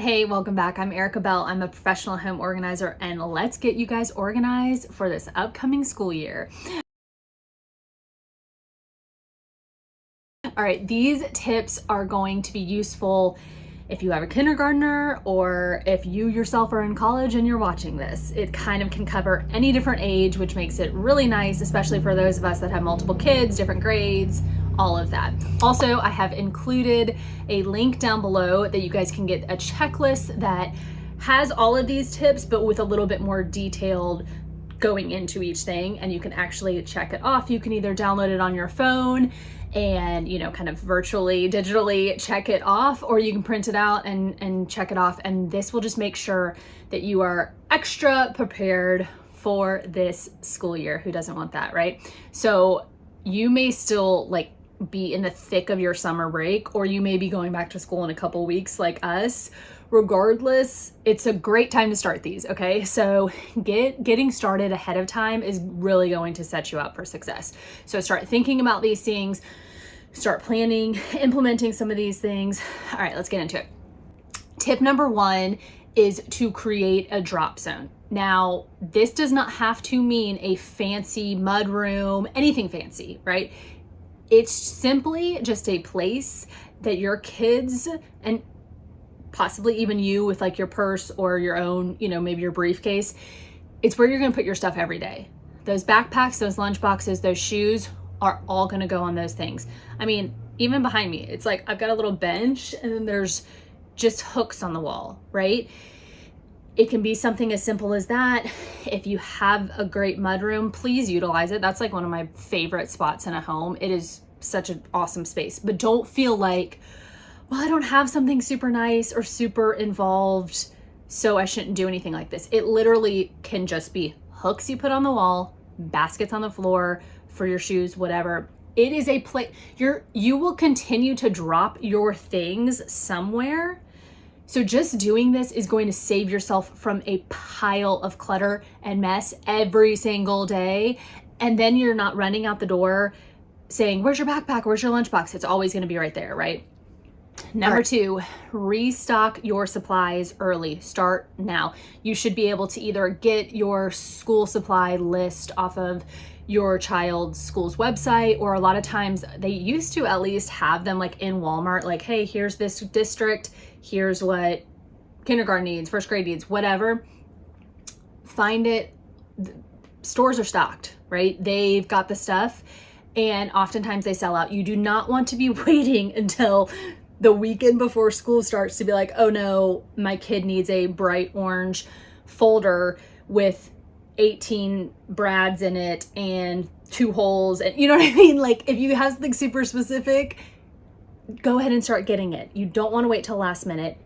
Hey, welcome back. I'm Erica Bell. I'm a professional home organizer, and let's get you guys organized for this upcoming school year. All right, these tips are going to be useful if you have a kindergartner or if you yourself are in college and you're watching this. It kind of can cover any different age, which makes it really nice, especially for those of us that have multiple kids, different grades, all of that. Also, I have included a link down below that you guys can get a checklist that has all of these tips, but with a little bit more detailed going into each thing, and you can actually check it off. You can either download it on your phone and kind of virtually, digitally check it off, or you can print it out and check it off. And this will just make sure that you are extra prepared for this school year. Who doesn't want that, right? So you may still be in the thick of your summer break, or you may be going back to school in a couple weeks like us. Regardless, it's a great time to start these, okay? So getting started ahead of time is really going to set you up for success. So start thinking about these things, start planning, implementing some of these things. All right, let's get into it. Tip number 1 is to create a drop zone. Now, this does not have to mean a fancy mud room, anything fancy, right? It's simply just a place that your kids, and possibly even you with your purse or your own, maybe your briefcase, it's where you're gonna put your stuff every day. Those backpacks, those lunch boxes, those shoes are all gonna go on those things. I mean, even behind me, it's I've got a little bench and then there's just hooks on the wall, right? It can be something as simple as that. If you have a great mudroom, please utilize it. That's one of my favorite spots in a home. It is such an awesome space, but don't feel well, I don't have something super nice or super involved, so I shouldn't do anything like this. It literally can just be hooks you put on the wall, baskets on the floor for your shoes, whatever. It is a place, you will continue to drop your things somewhere. So just doing this is going to save yourself from a pile of clutter and mess every single day. And then you're not running out the door saying, where's your backpack? Where's your lunchbox? It's always going to be right there, right? Number 2, restock your supplies early. Start now. You should be able to either get your school supply list off of your child's school's website, or a lot of times they used to at least have them in Walmart, hey, here's this district, here's what kindergarten needs, first grade needs, whatever. Find it. Stores are stocked, right? They've got the stuff, and oftentimes they sell out. You do not want to be waiting until the weekend before school starts to be oh no, my kid needs a bright orange folder with 18 brads in it and 2 holes, and you know what I mean? If you have something super specific, go ahead and start getting it. You don't want to wait till last minute.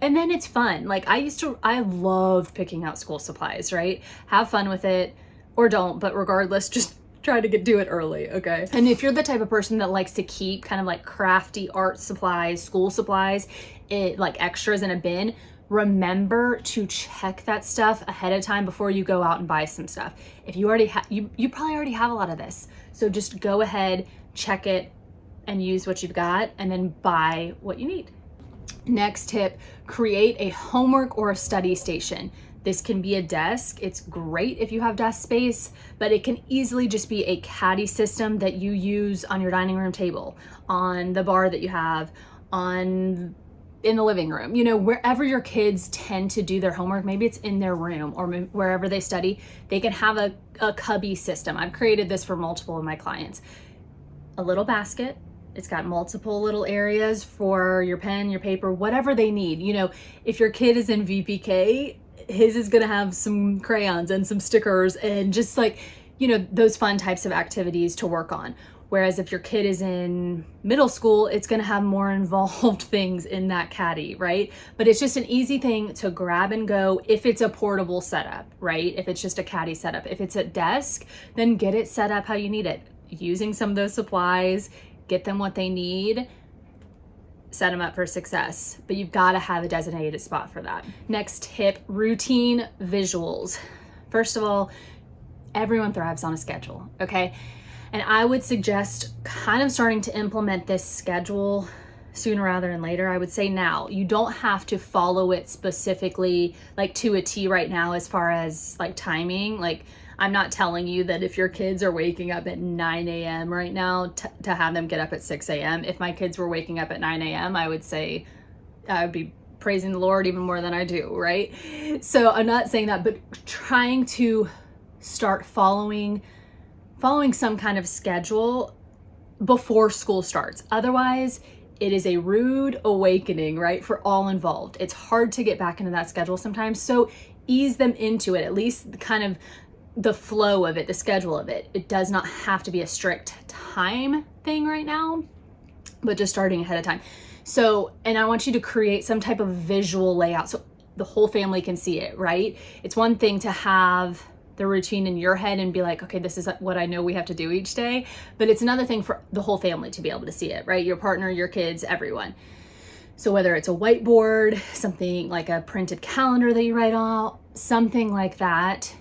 And then it's fun. I loved picking out school supplies, right? Have fun with it, or don't, but regardless, just try to do it early, okay? And if you're the type of person that likes to keep kind of crafty art supplies, school supplies, extras in a bin, remember to check that stuff ahead of time before you go out and buy some stuff. If you already have, you probably already have a lot of this. So just go ahead, check it, and use what you've got, and then buy what you need. Next tip, create a homework or a study station. This can be a desk. It's great if you have desk space, but it can easily just be a caddy system that you use on your dining room table, on the bar that you have, in the living room, wherever your kids tend to do their homework. Maybe it's in their room or wherever they study. They can have a cubby system. I've created this for multiple of my clients. A little basket. It's got multiple little areas for your pen, your paper, whatever they need. If your kid is in VPK, his is going to have some crayons and some stickers and just those fun types of activities to work on. Whereas if your kid is in middle school, it's going to have more involved things in that caddy, right? But it's just an easy thing to grab and go if it's a portable setup, right? If it's just a caddy setup. If it's a desk, then get it set up how you need it. Using some of those supplies, get them what they need, set them up for success, but you've got to have a designated spot for that. Next tip, routine visuals. First of all, everyone thrives on a schedule, okay? And I would suggest kind of starting to implement this schedule sooner rather than later. I would say now. You don't have to follow it specifically like to a T right now as far as like timing. Like, I'm not telling you that if your kids are waking up at 9 a.m. right now to have them get up at 6 a.m. If my kids were waking up at 9 a.m., I would say I would be praising the Lord even more than I do, right? So I'm not saying that, but trying to start following some kind of schedule before school starts. Otherwise, it is a rude awakening, right, for all involved. It's hard to get back into that schedule sometimes. So ease them into it, at least kind of the flow of it, the schedule of it. It does not have to be a strict time thing right now, but just starting ahead of time. So, and I want you to create some type of visual layout so the whole family can see it, right? It's one thing to have the routine in your head and be like, okay, this is what I know we have to do each day. But it's another thing for the whole family to be able to see it, right? Your partner, your kids, everyone. So whether it's a whiteboard, something like a printed calendar that you write on, something like that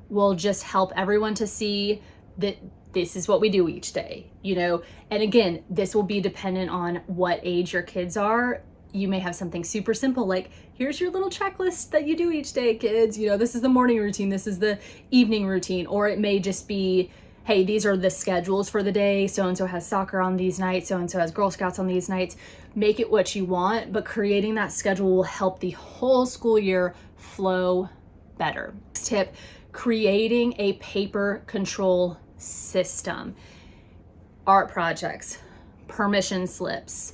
will just help everyone to see that this is what we do each day, you know? And again, this will be dependent on what age your kids are. You may have something super simple, like here's your little checklist that you do each day, kids. You know, this is the morning routine, this is the evening routine. Or it may just be, hey, these are the schedules for the day. So-and-so has soccer on these nights, so-and-so has Girl Scouts on these nights. Make it what you want, but creating that schedule will help the whole school year flow better. Next tip, creating a paper control system. Art projects, permission slips,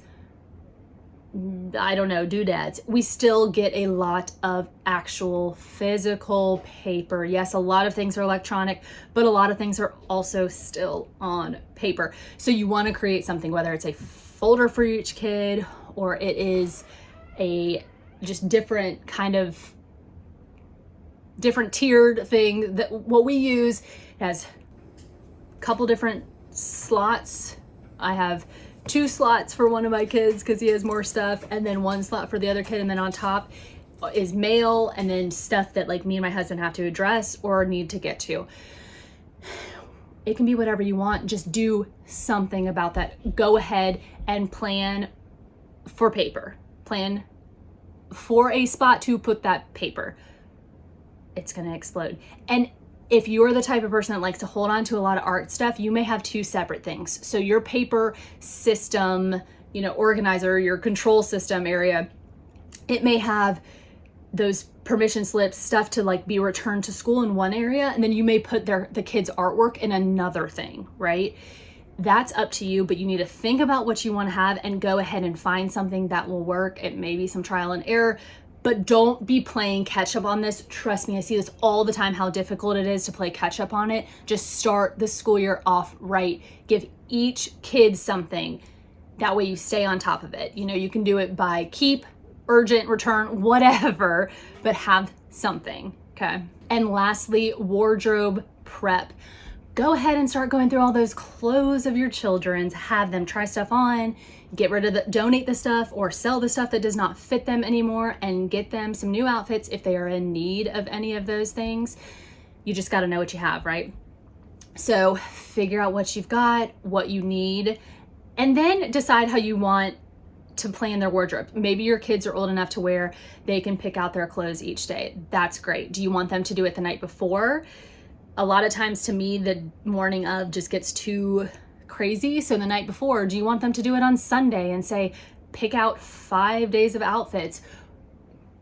I don't know, doodads. We still get a lot of actual physical paper. Yes, a lot of things are electronic, but a lot of things are also still on paper. So you want to create something, whether it's a folder for each kid or it is a just different kind of different tiered thing. That what we use has a couple different slots. I have 2 slots for one of my kids because he has more stuff, and then 1 slot for the other kid, and then on top is mail and then stuff that like me and my husband have to address or need to get to. It can be whatever you want. Just do something about that. Go ahead and plan for paper. Plan for a spot to put that paper. It's gonna explode. And if you're the type of person that likes to hold on to a lot of art stuff, you may have 2 separate things. So your paper system, you know, organizer, your control system area, it may have those permission slips, stuff to like be returned to school in one area, and then you may put the kids' artwork in another thing, right? That's up to you, but you need to think about what you want to have and go ahead and find something that will work. It may be some trial and error, but don't be playing catch up on this. Trust me, I see this all the time, how difficult it is to play catch up on it. Just start the school year off right. Give each kid something. That way you stay on top of it. You know, you can do it by keep, urgent, return, whatever, but have something, okay? And lastly, wardrobe prep. Go ahead and start going through all those clothes of your children's, have them try stuff on, get rid of donate the stuff or sell the stuff that does not fit them anymore, and get them some new outfits if they are in need of any of those things. You just got to know what you have, right? So figure out what you've got, what you need, and then decide how you want to plan their wardrobe. Maybe your kids are old enough to where they can pick out their clothes each day. That's great. Do you want them to do it the night before? A lot of times to me, the morning of just gets too crazy. So the night before, do you want them to do it on Sunday and say, pick out 5 days of outfits?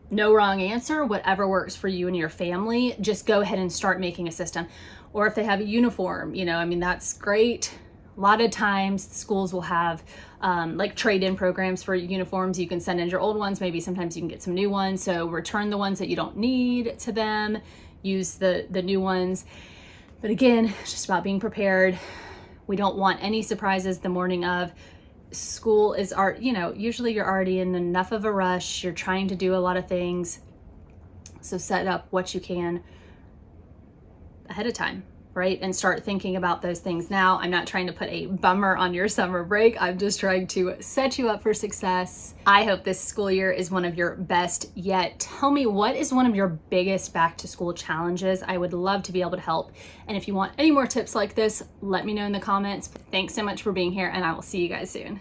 No wrong answer, whatever works for you and your family. Just go ahead and start making a system. Or if they have a uniform, you know, I mean, that's great. A lot of times schools will have like trade-in programs for uniforms. You can send in your old ones. Maybe sometimes you can get some new ones. So return the ones that you don't need to them. Use the new ones. But again, it's just about being prepared. We don't want any surprises the morning of. School is you know, usually you're already in enough of a rush. You're trying to do a lot of things. So set up what you can ahead of time, right? And start thinking about those things now. I'm not trying to put a bummer on your summer break. I'm just trying to set you up for success. I hope this school year is one of your best yet. Tell me, what is one of your biggest back to school challenges? I would love to be able to help. And if you want any more tips like this, let me know in the comments. Thanks so much for being here, and I will see you guys soon.